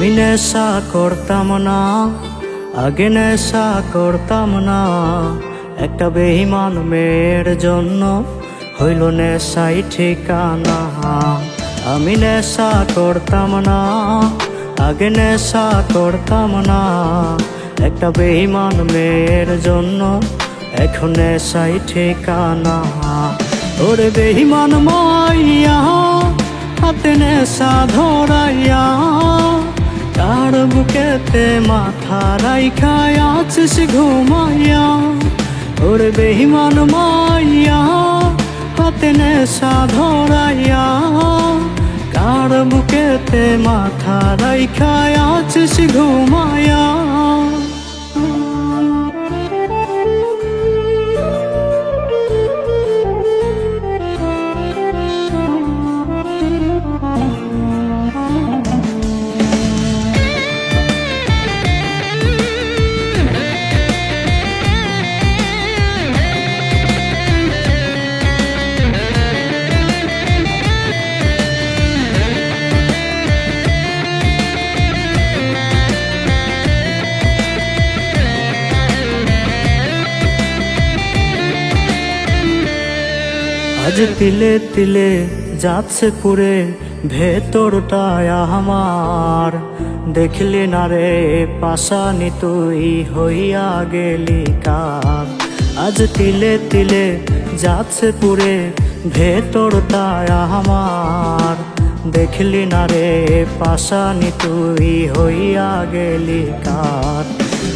আমি নেশা করতাম না, আগে নেশা করতাম না। একটা বেঈমান মেয়ের জন্য হইল নেশাই ঠিকানা। আমি নেশা করতাম না, আগে নেশা করতাম না। একটা বেঈমান মেয়ের জন্য এখন নেশাই ঠিকানা। ওরে বেঈমান মাইয়া হাতে নেশা ধরাইয়া, তার বুকেতে মাথা রাইখা আছিস ঘুমাইয়া। ওরে বেঈমান মাইয়া হাতে নেশা ধরাইয়া, কার বুকেতে মাথা রাইখা আছিস ঘুমাইয়া। আজ তিলে তিলে যাচ্ছে পুরে ভেতরটায় আমার। দেখলি না রে পাশানি তুই হইয়া গেলি কার। আজ তিলে তিলে যাচ্ছে পুরে ভেতরটায় আমার। দেখলি না রে পাশানি তুই হইয়া গেলি কার।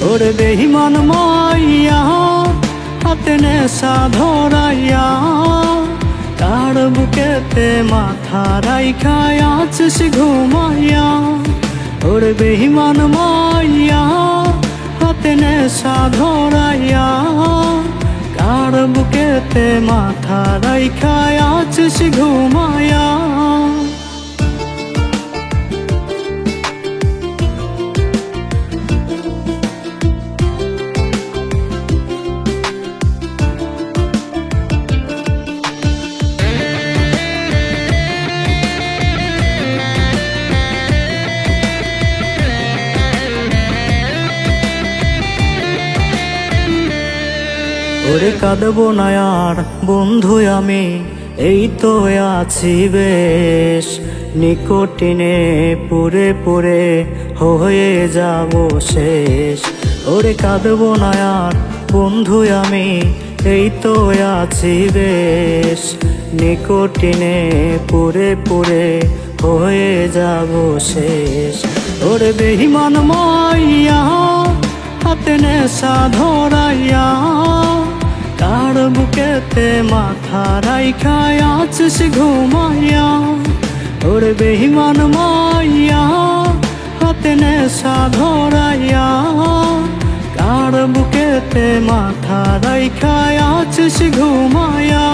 ওরে বেঈমান মাইয়া হাতে নেশা ধরাইয়া, তার বুকেতে মাথা রাইখা আছিস ঘুমাইয়া। ওরে বেঈমান মাইয়া হাতে নেশা ধরাইয়া, কার বুকেতে মাথা রাইখা আছিস ঘুমাইয়া। ওরে কাঁদবো না আর বন্ধু আমি, এই তো আছি বেশ। নিকোটিনে পুরে পুরে হয়ে যাব শেষ। ওরে কাঁদবো না আর বন্ধু আমি, এই তো আছি বেশ। নিকোটিনে পুরে পুরে হয়ে যাব শেষ। ওরে বেঈমান মাইয়া হাতে নেশা ধরাইয়া, তার বুকেতে মাথা রাইখা আছিস ঘুমাইয়া। ওরে বেঈমান মাইয়া হাতে নেশা ধরাইয়া, কার বুকেতে মাথা রাইখা আছিস ঘুমাইয়া।